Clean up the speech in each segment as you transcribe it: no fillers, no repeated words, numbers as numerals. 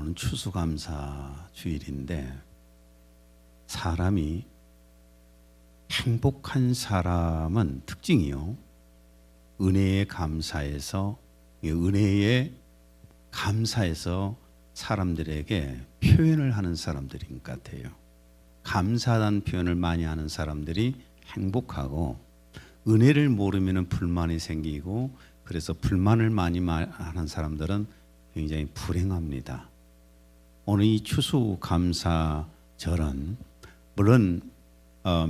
오늘 추수감사 주일인데 사람이 행복한 사람은 특징이요. 은혜에 감사해서 사람들에게 표현을 하는 사람들인 것 같아요. 감사하다는 표현을 많이 하는 사람들이 행복하고 은혜를 모르면 불만이 생기고 그래서 불만을 많이 하는 사람들은 굉장히 불행합니다. 오늘 이 추수감사절은 물론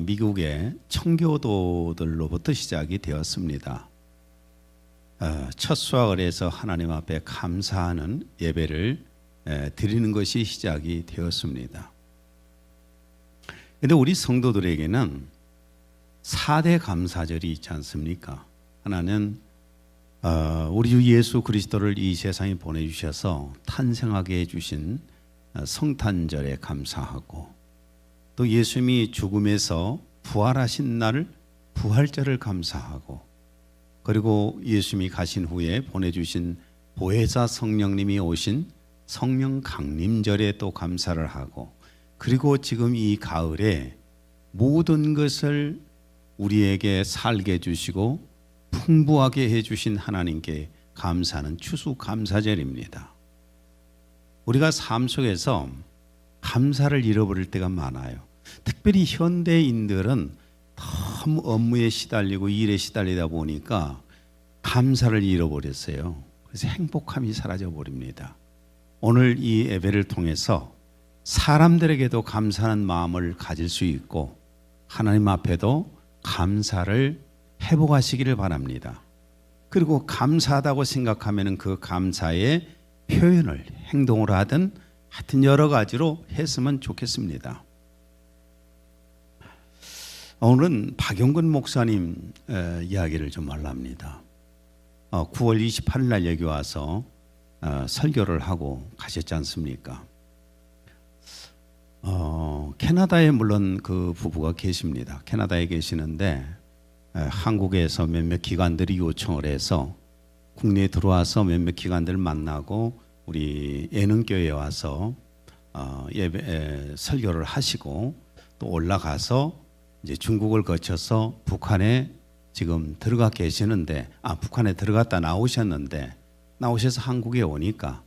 미국의 청교도들로부터 시작이 되었습니다. 첫 수확을 해서 하나님 앞에 감사하는 예배를 드리는 것이 시작이 되었습니다. 그런데 우리 성도들에게는 4대 감사절이 있지 않습니까? 하나는 우리 주 예수 그리스도를 이 세상에 보내주셔서 탄생하게 해주신 성탄절에 감사하고, 또 예수님이 죽음에서 부활하신 날 부활절을 감사하고, 그리고 예수님이 가신 후에 보내주신 보혜사 성령님이 오신 성령 강림절에 또 감사를 하고, 그리고 지금 이 가을에 모든 것을 우리에게 살게 해주시고 풍부하게 해주신 하나님께 감사하는 추수감사절입니다. 우리가 삶 속에서 감사를 잃어버릴 때가 많아요. 특별히 현대인들은 너무 업무에 시달리고 일에 시달리다 보니까 감사를 잃어버렸어요. 그래서 행복함이 사라져 버립니다. 오늘 이 예배를 통해서 사람들에게도 감사하는 마음을 가질 수 있고 하나님 앞에도 감사를 회복하시기를 바랍니다. 그리고 감사하다고 생각하면 그 감사의 표현을 행동으로 하든 하여튼 여러 가지로 했으면 좋겠습니다. 오늘은 박영근 목사님 이야기를 좀 하려합니다. 9월 28일 날 여기 와서 설교를 하고 가셨지 않습니까? 캐나다에 물론 그 부부가 계십니다. 캐나다에 계시는데 한국에서 몇몇 기관들이 요청을 해서 국내에 들어와서 몇몇 기관들을 만나고 우리 예능교회에 와서 설교를 하시고 또 올라가서 이제 중국을 거쳐서 북한에 지금 들어가 계시는데, 북한에 들어갔다 나오셔서 한국에 오니까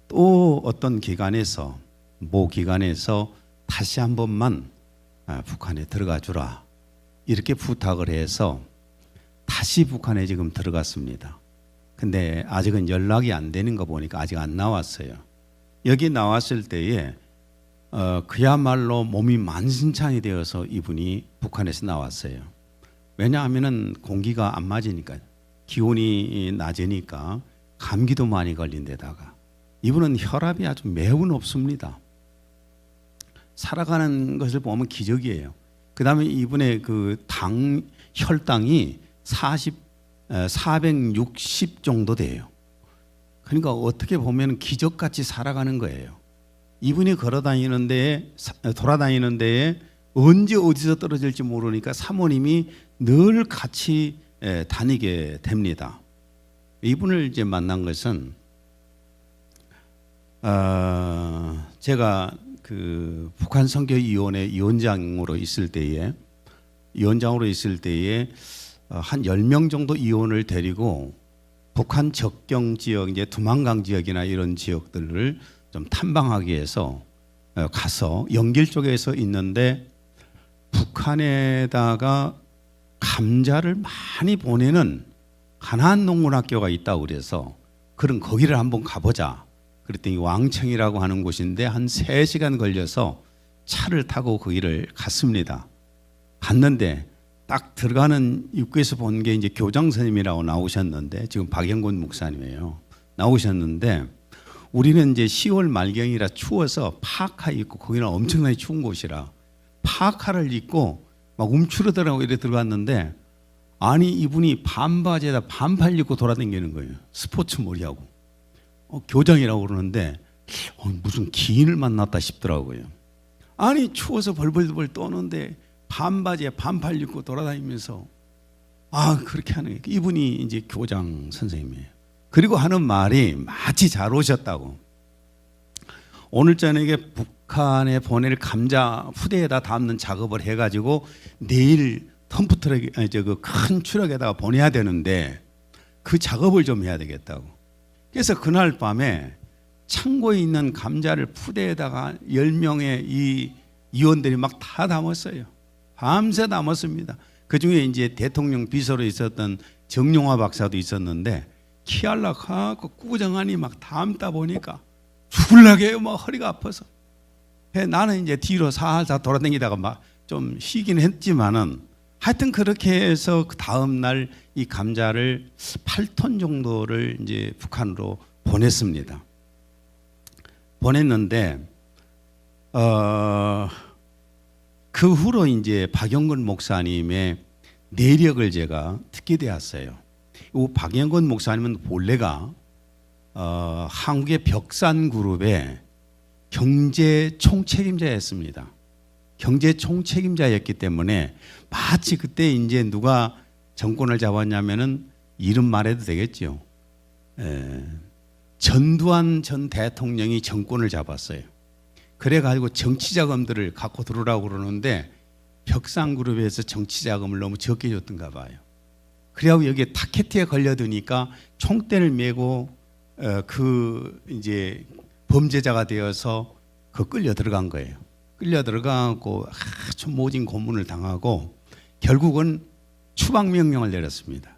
또 어떤 기관에서 모 기관에서 다시 한 번만 북한에 들어가 주라 이렇게 부탁을 해서 다시 북한에 지금 들어갔습니다. 근데 아직은 연락이 안 되는 거 보니까 아직 안 나왔어요. 여기 나왔을 때에 그야말로 몸이 만신창이 되어서 이분이 북한에서 나왔어요. 왜냐하면 공기가 안 맞으니까, 기온이 낮으니까 감기도 많이 걸린 데다가 이분은 혈압이 아주 매우 높습니다. 살아가는 것을 보면 기적이에요. 그 다음에 이분의 그 혈당이 460 정도 돼요. 그러니까 어떻게 보면 기적같이 살아가는 거예요. 이분이 돌아다니는 데에 언제 어디서 떨어질지 모르니까 사모님이 늘 같이 다니게 됩니다. 이분을 이제 만난 것은 제가 그 북한 선교위원회 위원장으로 있을 때에 한 10명 정도 위원을 데리고 북한 접경 지역, 이제 두만강 지역이나 이런 지역들을 좀 탐방하기 위해서 가서 영길 쪽에서 있는데, 북한에다가 감자를 많이 보내는 가나안 농문학교가 있다고 그래서 그럼 거기를 한번 가보자. 그랬더니 왕청이라고 하는 곳인데 한 3시간 걸려서 차를 타고 거기를 갔습니다. 갔는데 딱 들어가는 입구에서 본 게 이제 교장 선생님이라고 나오셨는데, 지금 박영근 목사님이에요. 나오셨는데 우리는 이제 10월 말경이라 추워서 파카 입고, 거기는 엄청나게 추운 곳이라 파카를 입고 막 움츠러들어가고 이래 들어갔는데, 아니 이분이 반바지에다 반팔 입고 돌아다니는 거예요. 스포츠 머리하고. 교장이라고 그러는데 무슨 기인을 만났다 싶더라고요. 아니 추워서 벌벌벌 떠는데 반바지에 반팔 입고 돌아다니면서 그렇게 하는 거예요. 이분이 이제 교장 선생님이에요. 그리고 하는 말이 마치 잘 오셨다고. 오늘 저녁에 북한에 보낼 감자 후대에다 담는 작업을 해가지고 내일 덤프트럭 큰 트럭에다가 보내야 되는데 그 작업을 좀 해야 되겠다고. 그래서 그날 밤에 창고에 있는 감자를 푸대에다가 10명의 이 위원들이 막 다 담았어요. 밤새 담았습니다. 그 중에 이제 대통령 비서로 있었던 정용화 박사도 있었는데 키알락하고 꾸정하니 막 담다 보니까 죽을라게 해요. 막 허리가 아파서. 나는 이제 뒤로 살살 돌아다니다가 막 좀 쉬긴 했지만은 하여튼 그렇게 해서 그 다음 날 이 감자를 8톤 정도를 이제 북한으로 보냈습니다. 보냈는데 그 후로 이제 박영건 목사님의 내력을 제가 듣게 되었어요. 이 박영건 목사님은 본래가 한국의 벽산그룹의 경제 총책임자였습니다. 경제 총책임자였기 때문에 마치 그때 이제 누가 정권을 잡았냐면은 이름 말해도 되겠죠. 전두환 전 대통령이 정권을 잡았어요. 그래가지고 정치자금들을 갖고 들어오라고 그러는데 벽산그룹에서 정치자금을 너무 적게 줬던가 봐요. 그래갖고 여기에 타켓에 걸려드니까 총대를 메고 그 이제 범죄자가 되어서 그 끌려 들어간 거예요. 끌려 들어가고 아주 모진 고문을 당하고 결국은 추방명령을 내렸습니다.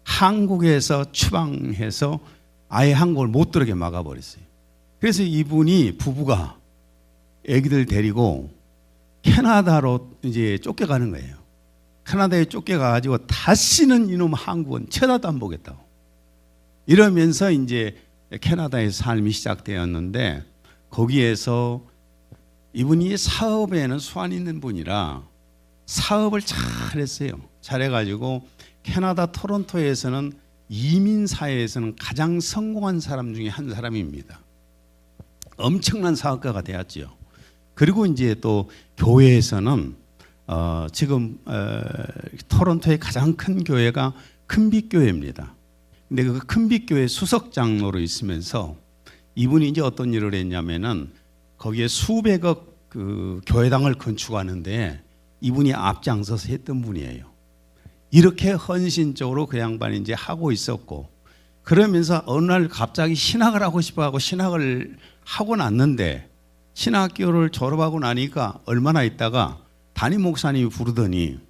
한국에서 추방해서 아예 한국을 못 들어게 막아버렸어요. 그래서 이분이 부부가 아기들 데리고 캐나다로 이제 쫓겨가는 거예요. 캐나다에 쫓겨가가지고 다시는 이놈 한국은 쳐다도 안 보겠다고. 이러면서 이제 캐나다의 삶이 시작되었는데 거기에서 이분이 사업에는 수완 있는 분이라 사업을 잘했어요. 잘해가지고 캐나다 토론토에서는 이민사회에서는 가장 성공한 사람 중에 한 사람입니다. 엄청난 사업가가 되었죠. 그리고 이제 또 교회에서는 지금 토론토의 가장 큰 교회가 큰빛교회입니다. 근데 그 큰빛교회 수석장로로 있으면서 이분이 이제 어떤 일을 했냐면은 거기에 수백억 그 교회당을 건축하는데 이분이 앞장서서 했던 분이에요. 이렇게 헌신적으로 그 양반이 이제 하고 있었고 그러면서 어느 날 갑자기 신학을 하고 싶어하고 신학을 하고 났는데 신학교를 졸업하고 나니까 얼마나 있다가 담임 목사님이 부르더니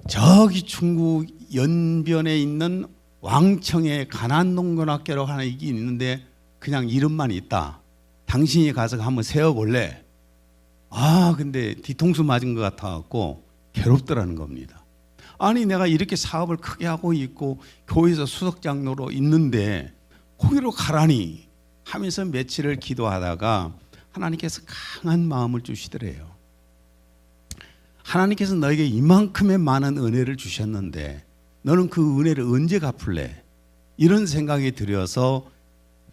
저기 중국 연변에 있는 왕청의 가난농군학교라고 하나 이게 있는데 그냥 이름만 있다. 당신이 가서 한번 세워볼래? 근데 뒤통수 맞은 것 같아갖고 괴롭더라는 겁니다. 아니 내가 이렇게 사업을 크게 하고 있고 교회에서 수석장로로 있는데 거기로 가라니 하면서 며칠을 기도하다가 하나님께서 강한 마음을 주시더래요. 하나님께서 너에게 이만큼의 많은 은혜를 주셨는데 너는 그 은혜를 언제 갚을래? 이런 생각이 들어서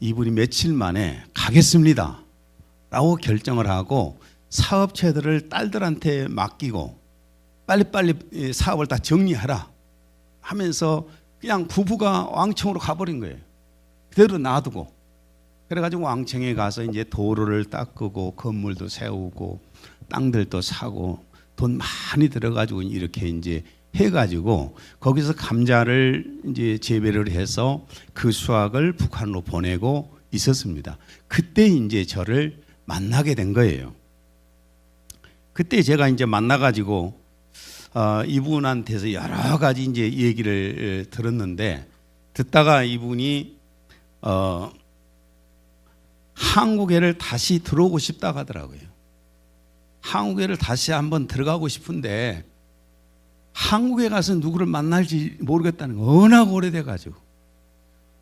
이분이 며칠 만에 가겠습니다 라고 결정을 하고 사업체들을 딸들한테 맡기고 빨리빨리 사업을 다 정리하라 하면서 그냥 부부가 왕청으로 가버린 거예요. 그대로 놔두고. 그래가지고 왕청에 가서 이제 도로를 닦고 건물도 세우고 땅들도 사고 돈 많이 들어가지고 이렇게 이제 해가지고 거기서 감자를 이제 재배를 해서 그 수확을 북한으로 보내고 있었습니다. 그때 이제 저를 만나게 된 거예요. 그때 제가 이제 만나가지고 이분한테서 여러 가지 이제 얘기를 들었는데 듣다가 이분이 한국에를 다시 들어오고 싶다고 하더라고요. 한국에를 다시 한번 들어가고 싶은데 한국에 가서 누구를 만날지 모르겠다는 거 워낙 오래돼가지고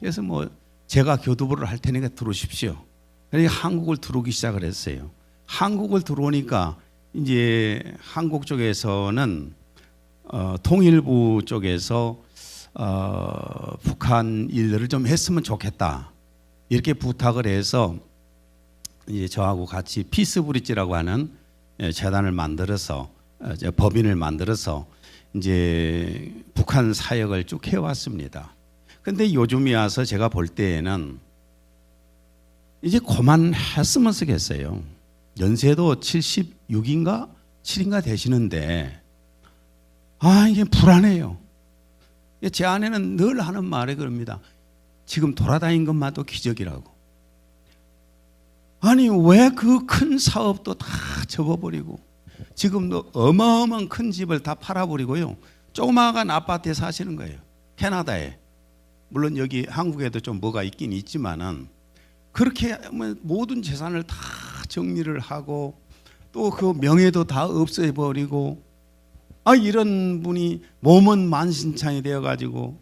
그래서 뭐 제가 교두보를 할 테니까 들어오십시오. 그러니까 한국을 들어오기 시작을 했어요. 한국을 들어오니까 이제 한국 쪽에서는 통일부 쪽에서 북한 일들을 좀 했으면 좋겠다 이렇게 부탁을 해서 이제 저하고 같이 피스브릿지라고 하는 재단을 만들어서 법인을 만들어서 이제 북한 사역을 쭉 해왔습니다. 근데 요즘에 와서 제가 볼 때에는 이제 그만했으면 쓰겠어요. 연세도 76인가 7인가 되시는데 이게 불안해요. 제 아내는 늘 하는 말이 그럽니다. 지금 돌아다닌 것만도 기적이라고. 아니 왜 그 큰 사업도 다 접어버리고 지금도 어마어마한 큰 집을 다 팔아버리고요. 조그마한 아파트에 사시는 거예요. 캐나다에. 물론 여기 한국에도 좀 뭐가 있긴 있지만은 그렇게 모든 재산을 다 정리를 하고 또 그 명예도 다 없애버리고 이런 분이 몸은 만신창이 되어가지고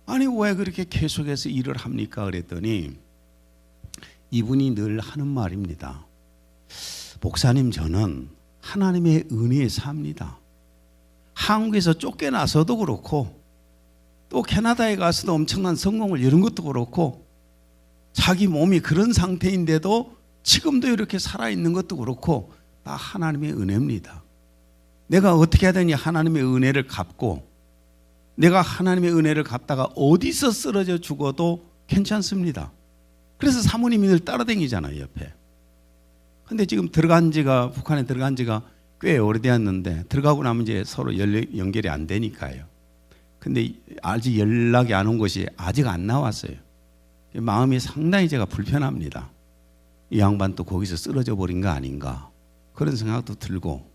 아니 왜 그렇게 계속해서 일을 합니까? 그랬더니 이분이 늘 하는 말입니다. 목사님 저는 하나님의 은혜에 삽니다. 한국에서 쫓겨나서도 그렇고 또 캐나다에 가서도 엄청난 성공을 이룬 것도 그렇고 자기 몸이 그런 상태인데도 지금도 이렇게 살아있는 것도 그렇고 다 하나님의 은혜입니다. 내가 어떻게 하더니 하나님의 은혜를 갚고 내가 하나님의 은혜를 갚다가 어디서 쓰러져 죽어도 괜찮습니다. 그래서 사모님이 늘 따라다니잖아요 옆에. 근데 지금 북한에 들어간 지가 꽤 오래되었는데 들어가고 나면 이제 서로 연결이 안 되니까요. 근데 아직 연락이 안 온 것이 아직 안 나왔어요. 마음이 상당히 제가 불편합니다. 이 양반 또 거기서 쓰러져 버린 거 아닌가 그런 생각도 들고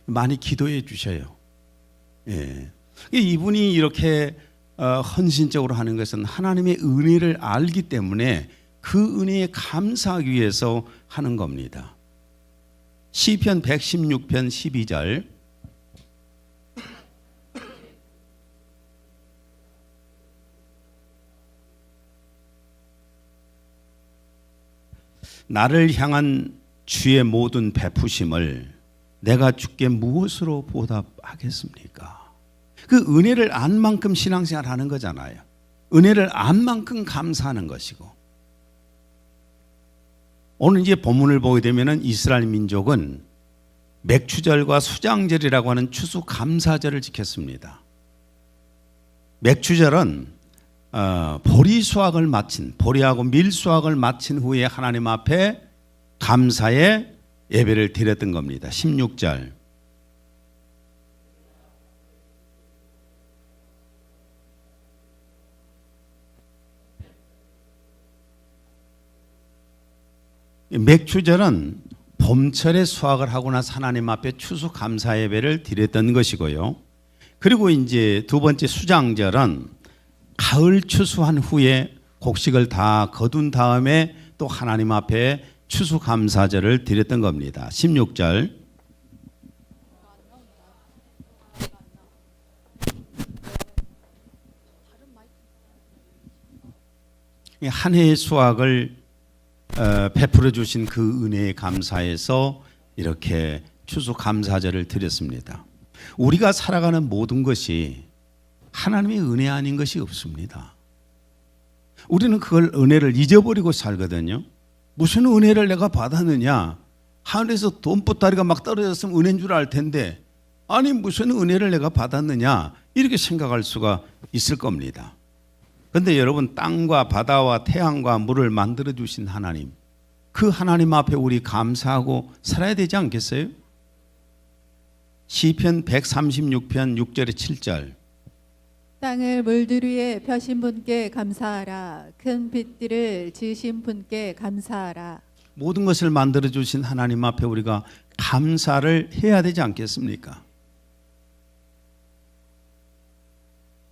많이 기도해 주셔요. 예. 이분이 이렇게 헌신적으로 하는 것은 하나님의 은혜를 알기 때문에 그 은혜에 감사하기 위해서 하는 겁니다. 시편 116편 12절 나를 향한 주의 모든 베푸심을 내가 주께 무엇으로 보답하겠습니까? 그 은혜를 안 만큼 신앙생활 하는 거잖아요. 은혜를 안 만큼 감사하는 것이고 오늘 이제 본문을 보게 되면 이스라엘 민족은 맥추절과 수장절이라고 하는 추수감사절을 지켰습니다. 맥추절은 보리하고 밀수확을 마친 후에 하나님 앞에 감사의 예배를 드렸던 겁니다. 16절 맥추절은 봄철에 수확을 하고 나서 하나님 앞에 추수감사 예배를 드렸던 것이고요. 그리고 이제 두 번째 수장절은 가을 추수한 후에 곡식을 다 거둔 다음에 또 하나님 앞에 추수감사절을 드렸던 겁니다. 16절 한 해의 수확을 베풀어 주신 그 은혜에 감사해서 이렇게 추수감사절을 드렸습니다. 우리가 살아가는 모든 것이 하나님의 은혜 아닌 것이 없습니다. 우리는 그걸 은혜를 잊어버리고 살거든요. 무슨 은혜를 내가 받았느냐? 하늘에서 돈보따리가 막 떨어졌으면 은혜인 줄 알 텐데 아니 무슨 은혜를 내가 받았느냐? 이렇게 생각할 수가 있을 겁니다. 그런데 여러분 땅과 바다와 태양과 물을 만들어 주신 하나님 그 하나님 앞에 우리 감사하고 살아야 되지 않겠어요? 시편 136편 6절에 7절 땅을 물들 위에 펴신 분께 감사하라. 큰 빛들을 지으신 분께 감사하라. 모든 것을 만들어 주신 하나님 앞에 우리가 감사를 해야 되지 않겠습니까?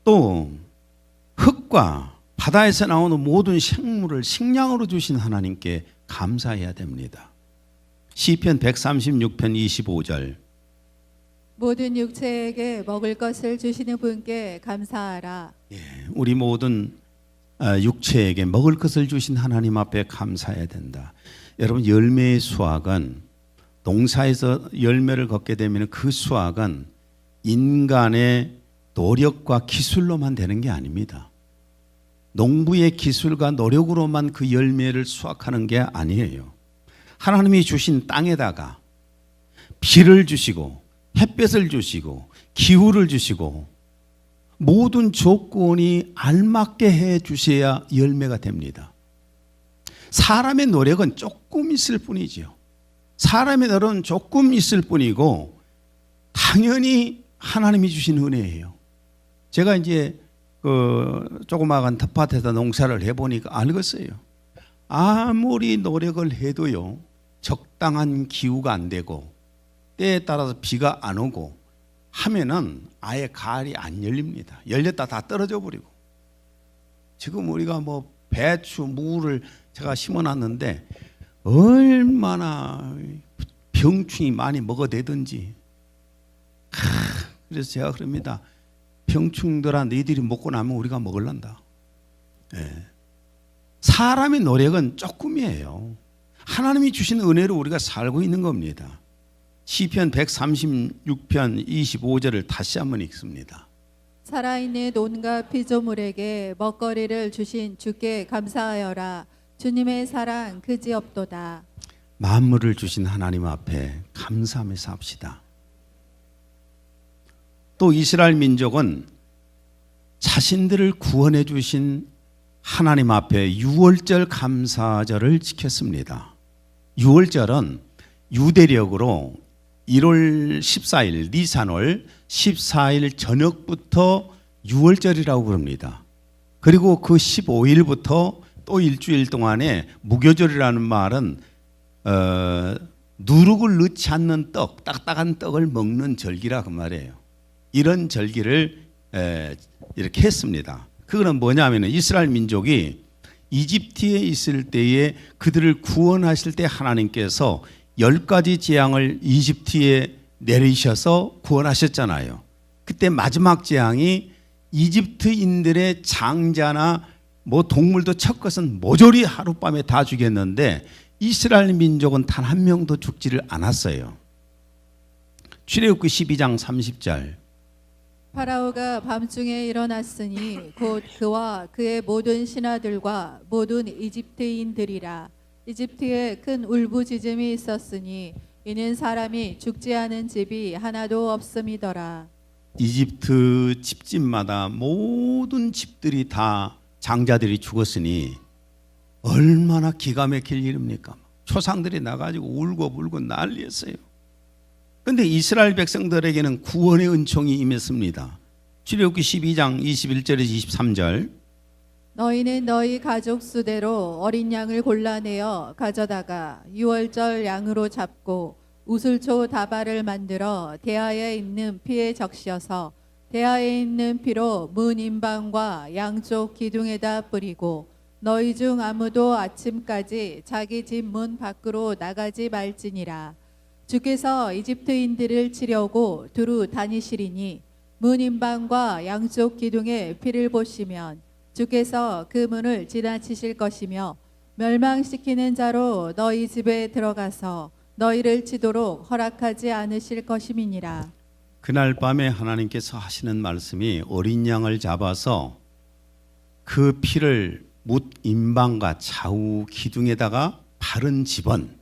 또 흙과 바다에서 나오는 모든 생물을 식량으로 주신 하나님께 감사해야 됩니다. 시편 136편 25절 모든 육체에게 먹을 것을 주시는 분께 감사하라. 우리 모든 육체에게 먹을 것을 주신 하나님 앞에 감사해야 된다. 여러분 열매의 수확은 농사에서 열매를 걷게 되면 그 수확은 인간의 노력과 기술로만 되는 게 아닙니다. 농부의 기술과 노력으로만 그 열매를 수확하는 게 아니에요. 하나님이 주신 땅에다가 비를 주시고 햇볕을 주시고 기후를 주시고 모든 조건이 알맞게 해 주셔야 열매가 됩니다. 사람의 노력은 조금 있을 뿐이지요. 사람의 노력은 조금 있을 뿐이고 당연히 하나님이 주신 은혜예요. 제가 이제 그 조그마한 텃밭에서 농사를 해보니까 알겠어요. 아무리 노력을 해도요, 적당한 기후가 안 되고 때에 따라서 비가 안 오고 하면은 아예 가을이 안 열립니다. 열렸다 다 떨어져 버리고. 지금 우리가 뭐 배추, 무를 제가 심어놨는데 얼마나 병충이 많이 먹어대든지. 그래서 제가 그럽니다. 병충들아, 너희들이 먹고 나면 우리가 먹을란다. 예. 사람의 노력은 조금이에요. 하나님이 주신 은혜로 우리가 살고 있는 겁니다. 시편 136편 25절을 다시 한번 읽습니다. 살아있는 온갖 피조물에게 먹거리를 주신 주께 감사하여라. 주님의 사랑 그지없도다. 만물을 주신 하나님 앞에 감사하면서 합시다. 또 이스라엘 민족은 자신들을 구원해 주신 하나님 앞에 유월절 감사절을 지켰습니다. 유월절은 유대력으로 1월 14일 니산월 14일 저녁부터 유월절이라고 부릅니다. 그리고 그 15일부터 또 일주일 동안에 무교절이라는 말은 누룩을 넣지 않는 떡, 딱딱한 떡을 먹는 절기라 그 말이에요. 이런 절기를 이렇게 했습니다. 그거는 뭐냐면 이스라엘 민족이 이집트에 있을 때에 그들을 구원하실 때 하나님께서 10가지 재앙을 이집트에 내리셔서 구원하셨잖아요. 그때 마지막 재앙이 이집트인들의 장자나 뭐 동물도 첫 것은 모조리 하룻밤에 다 죽였는데 이스라엘 민족은 단 한 명도 죽지를 않았어요. 출애굽기 12장 30절. 파라오가 밤중에 일어났으니 곧 그와 그의 모든 신하들과 모든 이집트인들이라. 이집트에 큰 울부짖음이 있었으니 이는 사람이 죽지 않은 집이 하나도 없음이더라. 이집트 집집마다 모든 집들이 다 장자들이 죽었으니 얼마나 기가 막힐 일입니까? 초상들이 나가지고 울고 불고 난리였어요. 그런데 이스라엘 백성들에게는 구원의 은총이 임했습니다. 출애굽기 12장 21절에서 23절. 너희는 너희 가족 수대로 어린 양을 골라내어 가져다가 유월절 양으로 잡고 우슬초 다발을 만들어 대야에 있는 피에 적셔서 대야에 있는 피로 문 임방과 양쪽 기둥에다 뿌리고 너희 중 아무도 아침까지 자기 집 문 밖으로 나가지 말지니라. 주께서 이집트인들을 치려고 두루 다니시리니 문 임방과 양쪽 기둥에 피를 보시면 주께서 그 문을 지나치실 것이며 멸망시키는 자로 너희 집에 들어가서 너희를 치도록 허락하지 않으실 것임이니라. 그날 밤에 하나님께서 하시는 말씀이 어린 양을 잡아서 그 피를 뭇 임방과 좌우 기둥에다가 바른 집은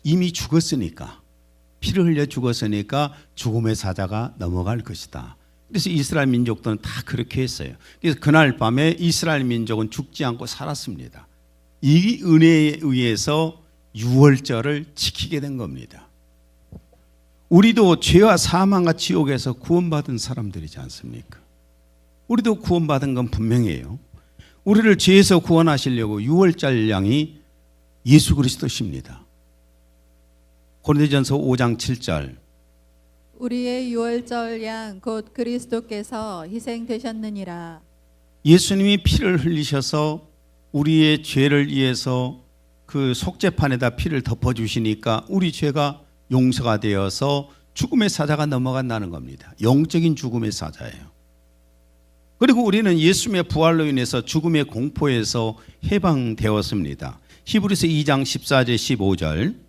이미 죽었으니까, 피를 흘려 죽었으니까 죽음의 사자가 넘어갈 것이다. 그래서 이스라엘 민족들은 다 그렇게 했어요. 그래서 그날 밤에 이스라엘 민족은 죽지 않고 살았습니다. 이 은혜에 의해서 유월절을 지키게 된 겁니다. 우리도 죄와 사망과 지옥에서 구원받은 사람들이지 않습니까? 우리도 구원받은 건 분명해요. 우리를 죄에서 구원하시려고 유월절 양이 예수 그리스도십니다. 고린도전서 5장 7절. 우리의 유월절 양 곧 그리스도께서 희생되셨느니라. 예수님이 피를 흘리셔서 우리의 죄를 위해서 그 속죄판에다 피를 덮어주시니까 우리 죄가 용서가 되어서 죽음의 사자가 넘어간다는 겁니다. 영적인 죽음의 사자예요. 그리고 우리는 예수님의 부활로 인해서 죽음의 공포에서 해방되었습니다. 히브리서 2장 14절 15절.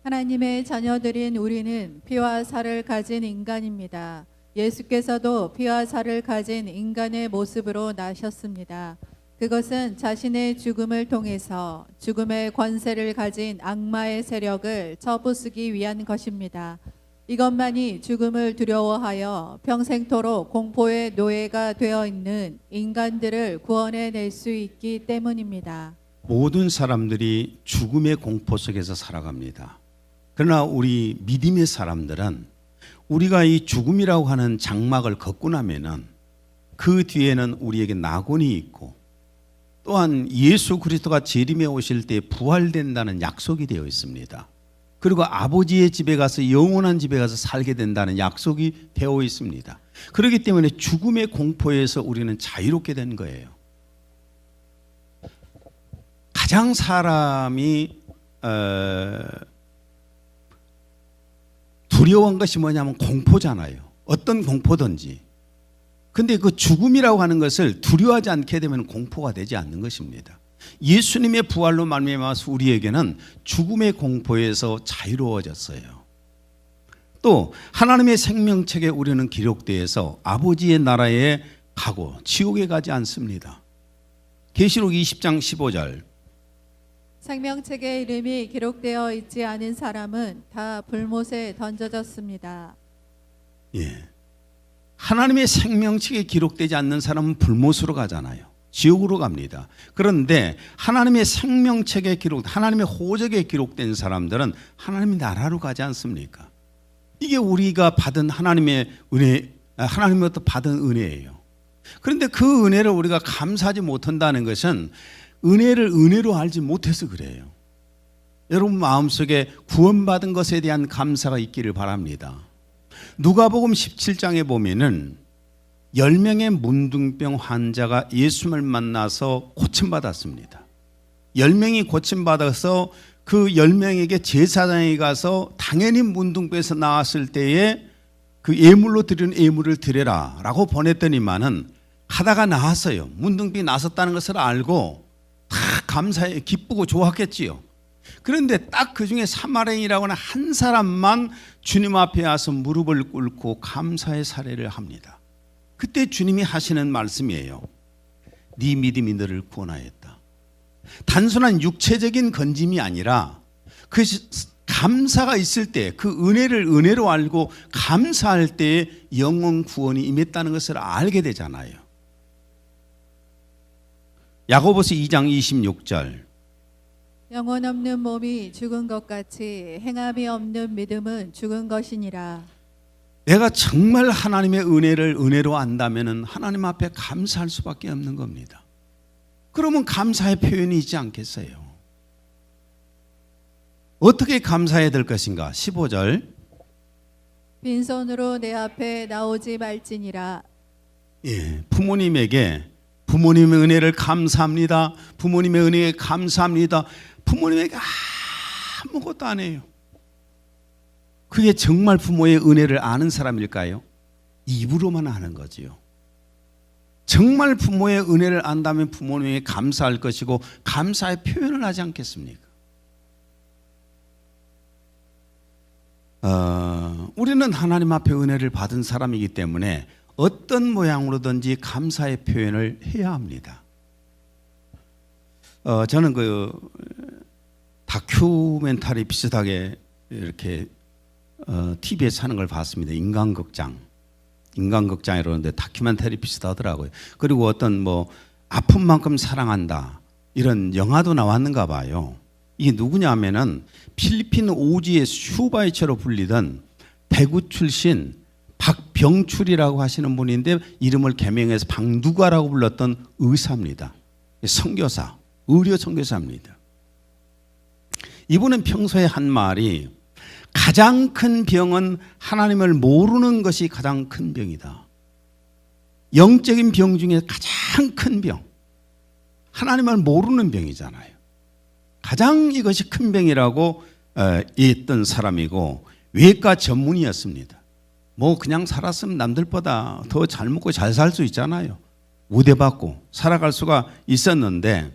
하나님의 자녀들인 우리는 피와 살을 가진 인간입니다. 예수께서도 피와 살을 가진 인간의 모습으로 나셨습니다. 그것은 자신의 죽음을 통해서 죽음의 권세를 가진 악마의 세력을 쳐부수기 위한 것입니다. 이것만이 죽음을 두려워하여 평생토록 공포의 노예가 되어 있는 인간들을 구원해낼 수 있기 때문입니다. 모든 사람들이 죽음의 공포 속에서 살아갑니다. 그러나 우리 믿음의 사람들은 우리가 이 죽음이라고 하는 장막을 걷고 나면은 그 뒤에는 우리에게 낙원이 있고 또한 예수 그리스도가 재림에 오실 때 부활된다는 약속이 되어 있습니다. 그리고 아버지의 집에 가서 영원한 집에 가서 살게 된다는 약속이 되어 있습니다. 그렇기 때문에 죽음의 공포에서 우리는 자유롭게 된 거예요. 가장 사람이 두려워한 것이 뭐냐면 공포잖아요. 어떤 공포든지. 근데 그 죽음이라고 하는 것을 두려워하지 않게 되면 공포가 되지 않는 것입니다. 예수님의 부활로 말미암아서 우리에게는 죽음의 공포에서 자유로워졌어요. 또 하나님의 생명책에 우리는 기록되어서 아버지의 나라에 가고 지옥에 가지 않습니다. 계시록 20장 15절. 생명책에 이름이 기록되어 있지 않은 사람은 다 불못에 던져졌습니다. 예. 하나님의 생명책에 기록되지 않는 사람은 불못으로 가잖아요. 지옥으로 갑니다. 그런데 하나님의 생명책에 하나님의 호적에 기록된 사람들은 하나님의 나라로 가지 않습니까? 이게 우리가 받은 하나님의 은혜, 하나님으로부터 받은 은혜예요. 그런데 그 은혜를 우리가 감사하지 못한다는 것은 은혜를 은혜로 알지 못해서 그래요. 여러분 마음속에 구원받은 것에 대한 감사가 있기를 바랍니다. 누가복음 17장에 보면은 10명의 문둥병 환자가 예수님을 만나서 고침받았습니다. 10명이 고침받아서 그 10명에게 제사장이 가서 당연히 문둥병에서 나왔을 때에 그 예물로 드리는 예물을 드려라 라고 보냈더니만은 하다가 나왔어요. 문둥병이 나섰다는 것을 알고 다 감사해 기쁘고 좋았겠지요. 그런데 딱 그 중에 사마리아인이라고 하는 한 사람만 주님 앞에 와서 무릎을 꿇고 감사의 사례를 합니다. 그때 주님이 하시는 말씀이에요. 네 믿음이 너를 구원하였다. 단순한 육체적인 건짐이 아니라 그 감사가 있을 때 그 은혜를 은혜로 알고 감사할 때에 영혼 구원이 임했다는 것을 알게 되잖아요. 야고보서 2장 26절. 영혼 없는 몸이 죽은 것 같이 행함이 없는 믿음은 죽은 것이니라. 내가 정말 하나님의 은혜를 은혜로 안다면 하나님 앞에 감사할 수밖에 없는 겁니다. 그러면 감사의 표현이 있지 않겠어요? 어떻게 감사해야 될 것인가? 15절. 빈손으로 내 앞에 나오지 말지니라. 예, 부모님에게 부모님의 은혜를 감사합니다. 부모님의 은혜에 감사합니다. 부모님에게 아무것도 안 해요. 그게 정말 부모의 은혜를 아는 사람일까요? 입으로만 아는 거지요. 정말 부모의 은혜를 안다면 부모님에게 감사할 것이고 감사의 표현을 하지 않겠습니까? 우리는 하나님 앞에 은혜를 받은 사람이기 때문에 어떤 모양으로든지 감사의 표현을 해야 합니다. 저는 그 다큐멘터리 비슷하게 이렇게 TV에서 하는 걸 봤습니다. 인간극장이라고 하는데 다큐멘터리 비슷하더라고요. 그리고 어떤 뭐 아픈 만큼 사랑한다 이런 영화도 나왔는가 봐요. 이게 누구냐 하면은 필리핀 오지의 슈바이처로 불리던 대구 출신 박병출이라고 하시는 분인데 이름을 개명해서 박누가라고 불렀던 의사입니다. 선교사, 의료 선교사입니다. 이분은 평소에 한 말이 가장 큰 병은 하나님을 모르는 것이 가장 큰 병이다. 영적인 병 중에 가장 큰 병, 하나님을 모르는 병이잖아요. 가장 이것이 큰 병이라고 했던 사람이고 외과 전문의였습니다. 뭐 그냥 살았으면 남들보다 더 잘 먹고 잘 살 수 있잖아요. 우대받고 살아갈 수가 있었는데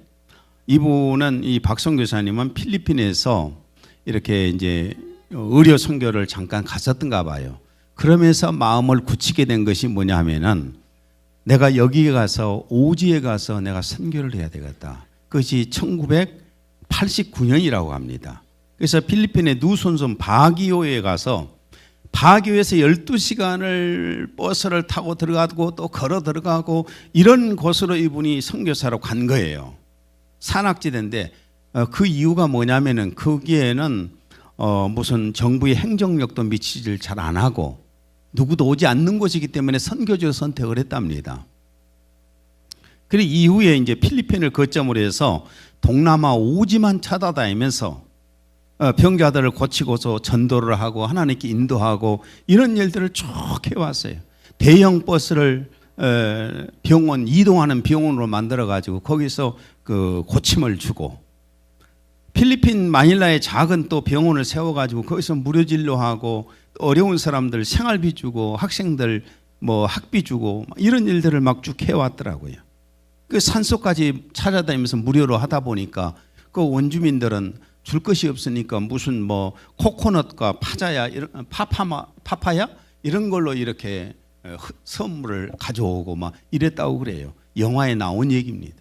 이분은 이 박성 교사님은 필리핀에서 이렇게 이제 의료 선교를 잠깐 갔었던가 봐요. 그러면서 마음을 굳히게 된 것이 뭐냐 하면은 내가 여기에 가서 오지에 가서 내가 선교를 해야 되겠다. 그것이 1989년이라고 합니다. 그래서 필리핀의 누손섬 바기오에 가서 바기오에서 12시간을 버스를 타고 들어가고 또 걸어 들어가고 이런 곳으로 이분이 선교사로 간 거예요. 산악지대인데 그 이유가 뭐냐면은 거기에는 무슨 정부의 행정력도 미치질 잘 안 하고 누구도 오지 않는 곳이기 때문에 선교지로 선택을 했답니다. 그리고 이후에 이제 필리핀을 거점으로 해서 동남아 오지만 찾아다니면서 병자들을 고치고서 전도를 하고 하나님께 인도하고 이런 일들을 쭉 해왔어요. 대형 버스를 병원 이동하는 병원으로 만들어 가지고 거기서 그 고침을 주고 필리핀 마닐라에 작은 또 병원을 세워 가지고 거기서 무료 진료하고 어려운 사람들 생활비 주고 학생들 뭐 학비 주고 이런 일들을 막 쭉 해왔더라고요. 그 산속까지 찾아다니면서 무료로 하다 보니까 그 원주민들은 줄 것이 없으니까 무슨 뭐 코코넛과 파자야 이런 파파야 이런 걸로 이렇게 선물을 가져오고 막 이랬다고 그래요. 영화에 나온 얘기입니다.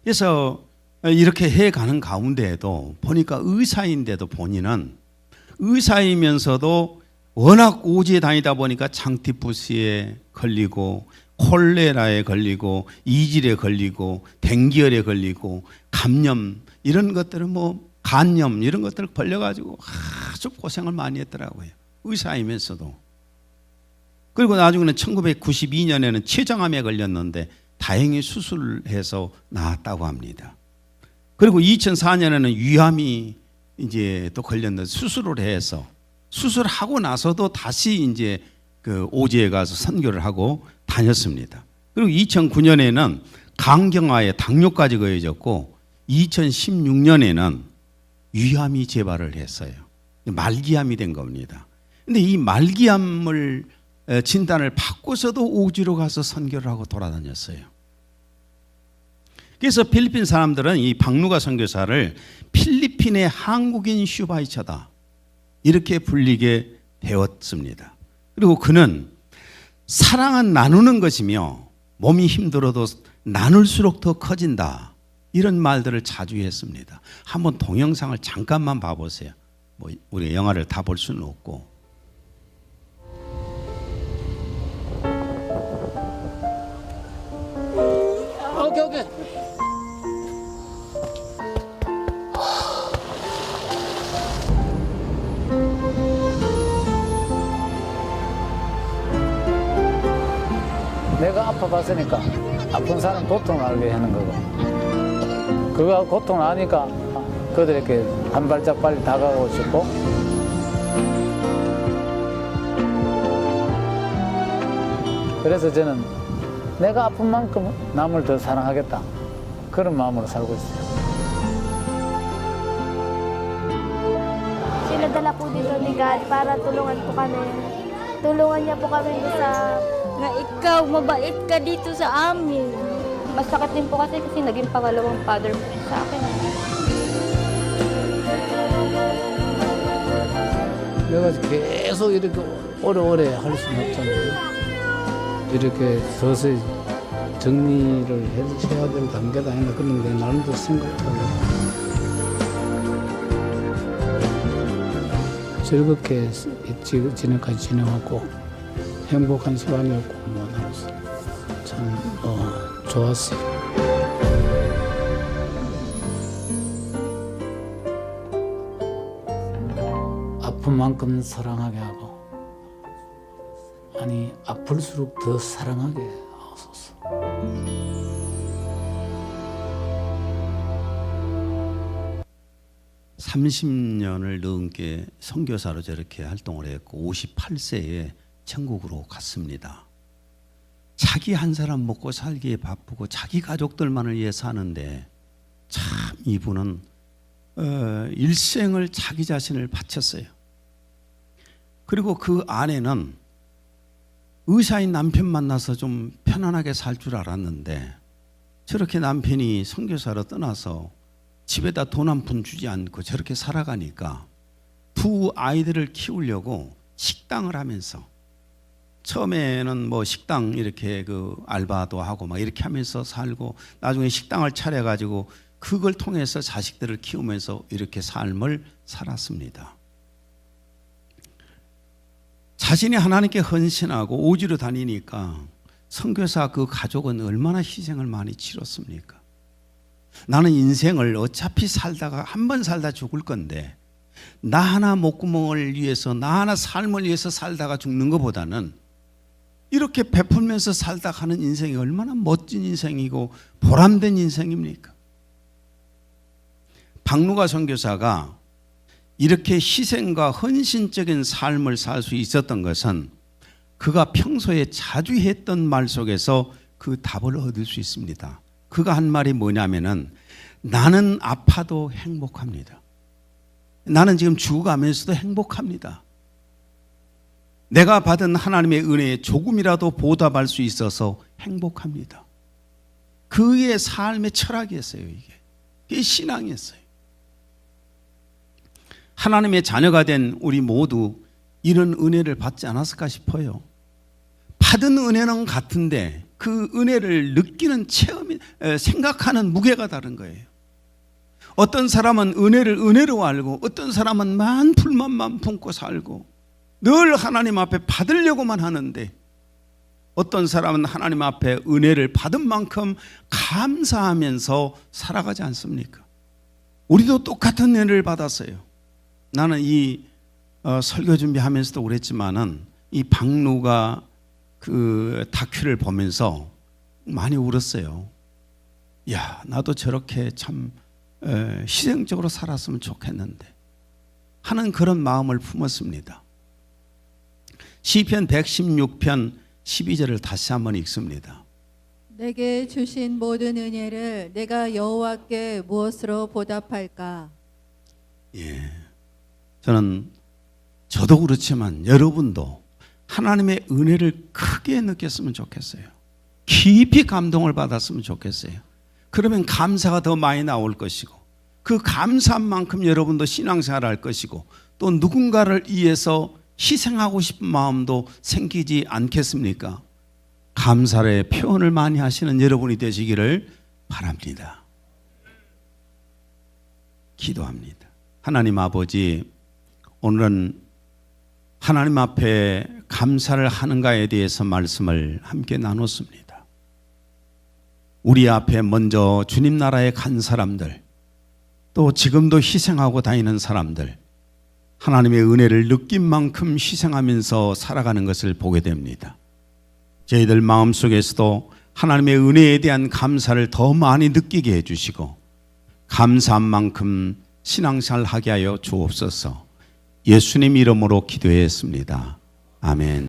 그래서 이렇게 해가는 가운데에도 보니까 의사인데도 본인은 의사이면서도 워낙 오지에 다니다 보니까 장티푸스에 걸리고 콜레라에 걸리고 이질에 걸리고 댕기열에 걸리고 감염 이런 것들은 뭐 간염 이런 것들을 걸려가지고 아주 고생을 많이 했더라고요. 의사이면서도. 그리고 나중에는 1992년에는 췌장암에 걸렸는데 다행히 수술을 해서 나았다고 합니다. 그리고 2004년에는 위암이 이제 또 걸렸는데 수술을 해서 수술하고 나서도 다시 이제 그 오지에 가서 선교를 하고 다녔습니다. 그리고 2009년에는 강경화에 당뇨까지 거해졌고 2016년에는 위암이 재발을 했어요. 말기암이 된 겁니다. 근데 이 말기암을 진단을 받고서도 오지로 가서 선교를 하고 돌아다녔어요. 그래서 필리핀 사람들은 이 박누가 선교사를 필리핀의 한국인 슈바이처다 이렇게 불리게 되었습니다. 그리고 그는 사랑은 나누는 것이며 몸이 힘들어도 나눌수록 더 커진다 이런 말들을 자주 했습니다. 한번 동영상을 잠깐만 봐보세요. 뭐 우리 영화를 다 볼 수는 없고. 오케이. 내가 아파봤으니까 아픈 사람 고통을 알게 하는 거고 그가 고통을 아니까 그들에게 한 발짝 빨리 다가가고 싶고 그래서 저는 내가 아픈 만큼 남을 더 사랑하겠다 그런 마음으로 살고 있어요. Sinadala po dito ni God para tulungan po kami. Tulungan niya po kami sa nga ikaw, mabait ka dito sa amin. masakit din po kasi naging pangalawang father mo siya sa akin. 내가 계속 이렇게 오래오래 할 수는 없잖아요. 이렇게 서서히 정리를 해야 될 단계다 했나 그런 게 나름대로 생각하고 즐겁게 지금까지 지내왔고 행복한 시간이었고 뭐 참 좋았어요. 아픈 만큼 사랑하게 하고 아니 아플수록 더 사랑하게 하소서. (30년을) 넘게 선교사로 저렇게 활동을 했고 58세에 천국으로 갔습니다. 자기 한 사람 먹고 살기에 바쁘고 자기 가족들만을 위해 사는데 참 이분은 일생을 자기 자신을 바쳤어요. 그리고 그 아내는 의사인 남편 만나서 좀 편안하게 살 줄 알았는데 저렇게 남편이 선교사로 떠나서 집에다 돈 한 푼 주지 않고 저렇게 살아가니까 두 아이들을 키우려고 식당을 하면서 처음에는 뭐 식당 이렇게 그 알바도 하고 막 이렇게 하면서 살고 나중에 식당을 차려가지고 그걸 통해서 자식들을 키우면서 이렇게 삶을 살았습니다. 자신이 하나님께 헌신하고 오지로 다니니까 선교사 그 가족은 얼마나 희생을 많이 치렀습니까? 나는 인생을 어차피 살다가 한 번 살다 죽을 건데 나 하나 목구멍을 위해서 나 하나 삶을 위해서 살다가 죽는 것보다는 이렇게 베풀면서 살다 가는 인생이 얼마나 멋진 인생이고 보람된 인생입니까? 박누가 선교사가 이렇게 희생과 헌신적인 삶을 살 수 있었던 것은 그가 평소에 자주 했던 말 속에서 그 답을 얻을 수 있습니다. 그가 한 말이 뭐냐면은 나는 아파도 행복합니다. 나는 지금 죽어가면서도 행복합니다. 내가 받은 하나님의 은혜에 조금이라도 보답할 수 있어서 행복합니다. 그의 삶의 철학이었어요. 이게 신앙이었어요. 하나님의 자녀가 된 우리 모두 이런 은혜를 받지 않았을까 싶어요. 받은 은혜는 같은데 그 은혜를 느끼는 체험이, 생각하는 무게가 다른 거예요. 어떤 사람은 은혜를 은혜로 알고 어떤 사람은 만 불만만 품고 살고 늘 하나님 앞에 받으려고만 하는데 어떤 사람은 하나님 앞에 은혜를 받은 만큼 감사하면서 살아가지 않습니까? 우리도 똑같은 은혜를 받았어요. 나는 이 설교 준비하면서도 그랬지만은 이 박누가 그 다큐를 보면서 많이 울었어요. 야, 나도 저렇게 참 희생적으로 살았으면 좋겠는데 하는 그런 마음을 품었습니다. 시편 116편 12절을 다시 한번 읽습니다. 내게 주신 모든 은혜를 내가 여호와께 무엇으로 보답할까? 예, 저도 그렇지만 여러분도 하나님의 은혜를 크게 느꼈으면 좋겠어요. 깊이 감동을 받았으면 좋겠어요. 그러면 감사가 더 많이 나올 것이고 그 감사한 만큼 여러분도 신앙생활을 할 것이고 또 누군가를 위해서 희생하고 싶은 마음도 생기지 않겠습니까? 감사의 표현을 많이 하시는 여러분이 되시기를 바랍니다. 기도합니다. 하나님 아버지, 오늘은 하나님 앞에 감사를 하는가에 대해서 말씀을 함께 나눴습니다. 우리 앞에 먼저 주님 나라에 간 사람들, 또 지금도 희생하고 다니는 사람들, 하나님의 은혜를 느낀 만큼 희생하면서 살아가는 것을 보게 됩니다. 저희들 마음속에서도 하나님의 은혜에 대한 감사를 더 많이 느끼게 해주시고 감사한 만큼 신앙생활 하게 하여 주옵소서. 예수님 이름으로 기도했습니다. 아멘.